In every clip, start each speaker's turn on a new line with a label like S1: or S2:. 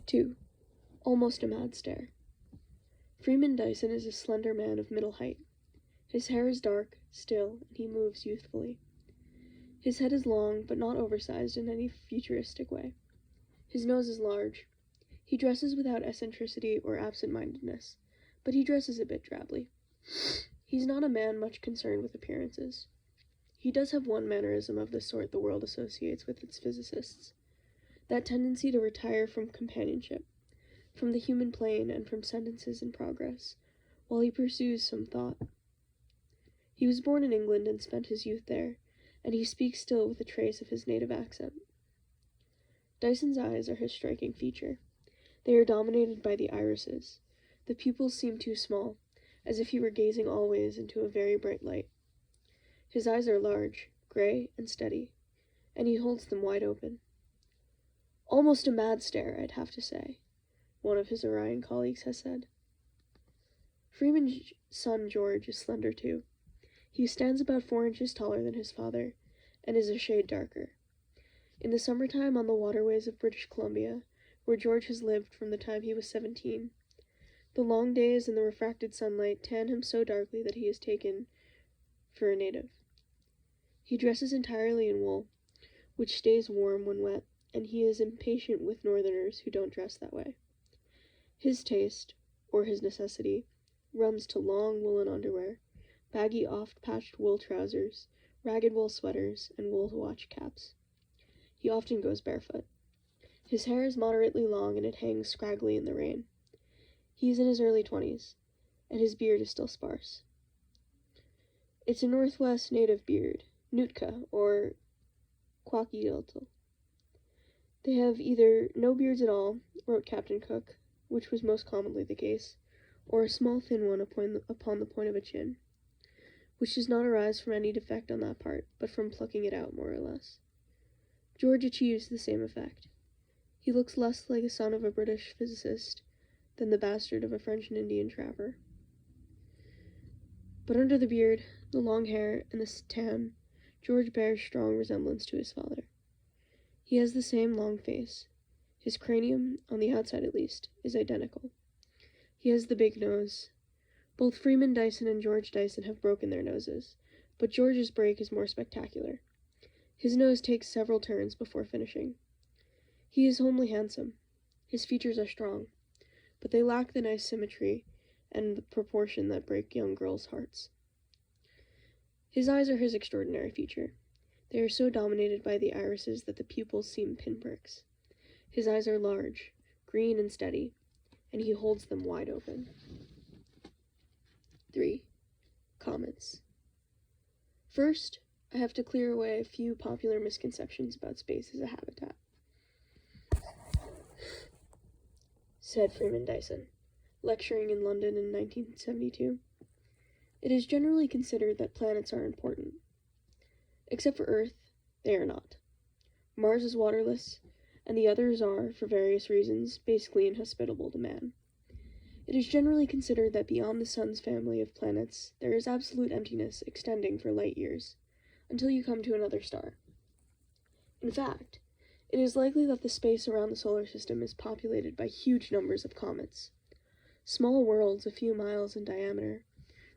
S1: 2. Almost a mad stare. Freeman Dyson is a slender man of middle height. His hair is dark, still, and he moves youthfully. His head is long, but not oversized in any futuristic way. His nose is large. He dresses without eccentricity or absent-mindedness, but he dresses a bit drably. He's not a man much concerned with appearances. He does have one mannerism of the sort the world associates with its physicists, that tendency to retire from companionship, from the human plane and from sentences in progress, while he pursues some thought. He was born in England and spent his youth there, and he speaks still with a trace of his native accent. Dyson's eyes are his striking feature. They are dominated by the irises. The pupils seem too small, as if he were gazing always into a very bright light. His eyes are large, gray, and steady, and he holds them wide open. Almost a mad stare, I'd have to say, one of his Orion colleagues has said. Freeman's son George is slender too. He stands about 4 inches taller than his father, and is a shade darker. In the summertime on the waterways of British Columbia, where George has lived from the time he was 17, the long days and the refracted sunlight tan him so darkly that he is taken for a native. He dresses entirely in wool, which stays warm when wet, and he is impatient with northerners who don't dress that way. His taste, or his necessity, runs to long woolen underwear, baggy oft-patched wool trousers, ragged wool sweaters, and wool watch caps. He often goes barefoot. His hair is moderately long and it hangs scraggly in the rain. He is in his early 20s, and his beard is still sparse. It's a Northwest native beard, Nootka, or Kwakiyotl. They have either no beards at all, wrote Captain Cook, which was most commonly the case, or a small thin one upon the point of a chin, which does not arise from any defect on that part, but from plucking it out more or less. George achieves the same effect. He looks less like a son of a British physicist than the bastard of a French and Indian trapper. But under the beard, the long hair, and the tan, George bears strong resemblance to his father. He has the same long face. His cranium, on the outside at least, is identical. He has the big nose. Both Freeman Dyson and George Dyson have broken their noses, but George's break is more spectacular. His nose takes several turns before finishing. He is homely handsome. His features are strong, but they lack the nice symmetry and the proportion that break young girls' hearts. His eyes are his extraordinary feature. They are so dominated by the irises that the pupils seem pinpricks. His eyes are large, green and steady, and he holds them wide open. 3. Comments. First, I have to clear away a few popular misconceptions about space as a habitat. Said Freeman Dyson, lecturing in London in 1972. It is generally considered that planets are important. Except for Earth, they are not. Mars is waterless, and the others are, for various reasons, basically inhospitable to man. It is generally considered that beyond the Sun's family of planets, there is absolute emptiness extending for light years, until you come to another star. In fact, it is likely that the space around the solar system is populated by huge numbers of comets, small worlds a few miles in diameter,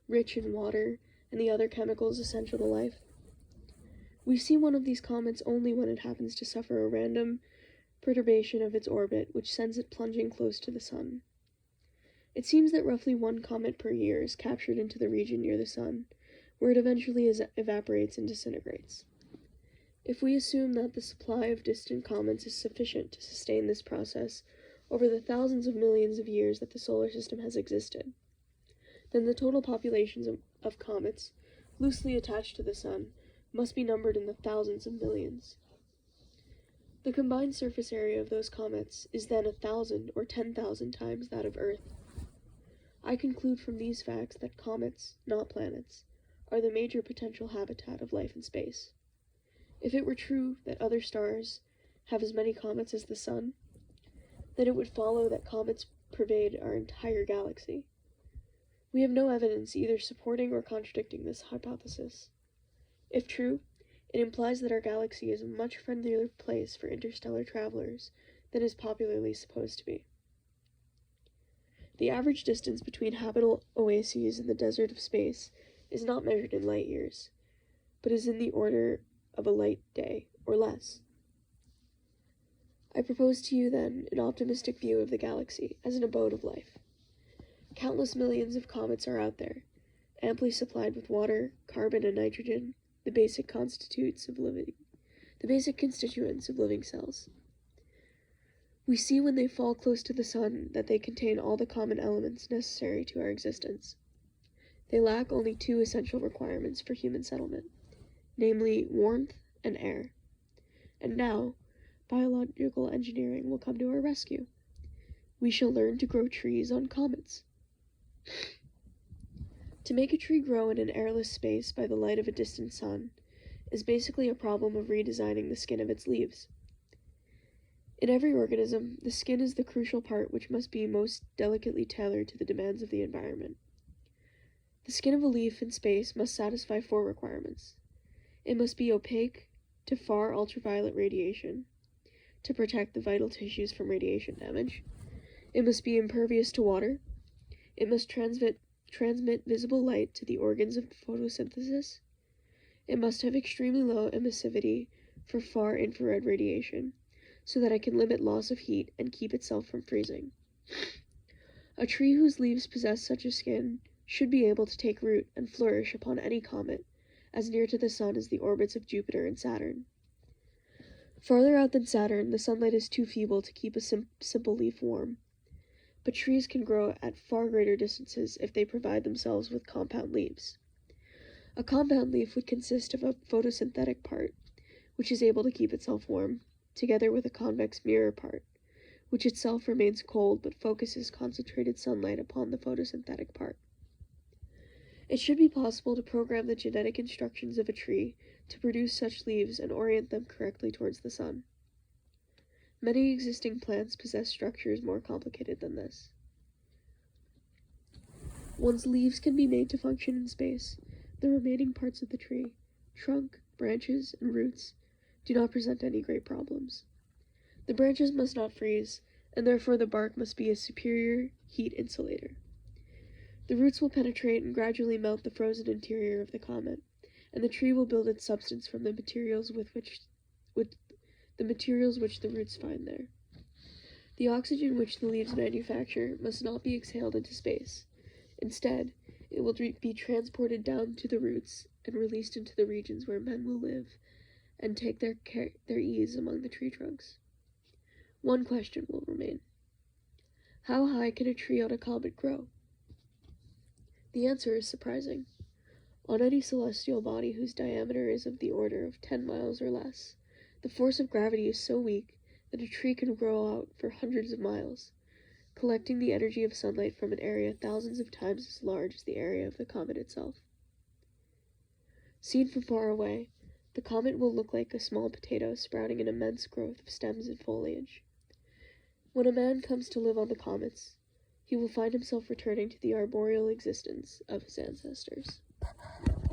S1: rich in water and the other chemicals essential to life. We see one of these comets only when it happens to suffer a random perturbation of its orbit which sends it plunging close to the Sun. It seems that roughly 1 comet per year is captured into the region near the Sun, where it eventually evaporates and disintegrates. If we assume that the supply of distant comets is sufficient to sustain this process over the thousands of millions of years that the solar system has existed, then the total populations of comets loosely attached to the Sun must be numbered in the thousands of millions. The combined surface area of those comets is then 1,000 or 10,000 times that of Earth. I conclude from these facts that comets, not planets, are the major potential habitat of life in space. If it were true that other stars have as many comets as the Sun, then it would follow that comets pervade our entire galaxy. We have no evidence either supporting or contradicting this hypothesis. If true, it implies that our galaxy is a much friendlier place for interstellar travelers than is popularly supposed to be. The average distance between habitable oases in the desert of space is not measured in light years, but is in the order of a light day or less. I propose to you, then, an optimistic view of the galaxy as an abode of life. Countless millions of comets are out there, amply supplied with water, carbon, and nitrogen, the basic constituents of living cells. We see when they fall close to the sun that they contain all the common elements necessary to our existence. They lack only two essential requirements for human settlement, namely warmth and air. And now, biological engineering will come to our rescue. We shall learn to grow trees on comets. To make a tree grow in an airless space by the light of a distant sun is basically a problem of redesigning the skin of its leaves. In every organism, the skin is the crucial part which must be most delicately tailored to the demands of the environment. The skin of a leaf in space must satisfy four requirements. It must be opaque to far ultraviolet radiation, to protect the vital tissues from radiation damage. It must be impervious to water. It must transmit visible light to the organs of photosynthesis. It must have extremely low emissivity for far infrared radiation, so that it can limit loss of heat and keep itself from freezing. A tree whose leaves possess such a skin should be able to take root and flourish upon any comet, as near to the sun as the orbits of Jupiter and Saturn. Farther out than Saturn, the sunlight is too feeble to keep a simple leaf warm, but trees can grow at far greater distances if they provide themselves with compound leaves. A compound leaf would consist of a photosynthetic part, which is able to keep itself warm, together with a convex mirror part, which itself remains cold but focuses concentrated sunlight upon the photosynthetic part. It should be possible to program the genetic instructions of a tree to produce such leaves and orient them correctly towards the sun. Many existing plants possess structures more complicated than this. Once leaves can be made to function in space, the remaining parts of the tree, trunk, branches, and roots, do not present any great problems. The branches must not freeze, and therefore the bark must be a superior heat insulator. The roots will penetrate and gradually melt the frozen interior of the comet, and the tree will build its substance from the materials which the roots find there. The oxygen which the leaves manufacture must not be exhaled into space. Instead, it will be transported down to the roots and released into the regions where men will live and take their ease among the tree trunks. One question will remain. How high can a tree on a comet grow? The answer is surprising. On any celestial body whose diameter is of the order of 10 miles or less, the force of gravity is so weak that a tree can grow out for hundreds of miles, collecting the energy of sunlight from an area thousands of times as large as the area of the comet itself. Seen from far away, the comet will look like a small potato sprouting an immense growth of stems and foliage. When a man comes to live on the comets, he will find himself returning to the arboreal existence of his ancestors.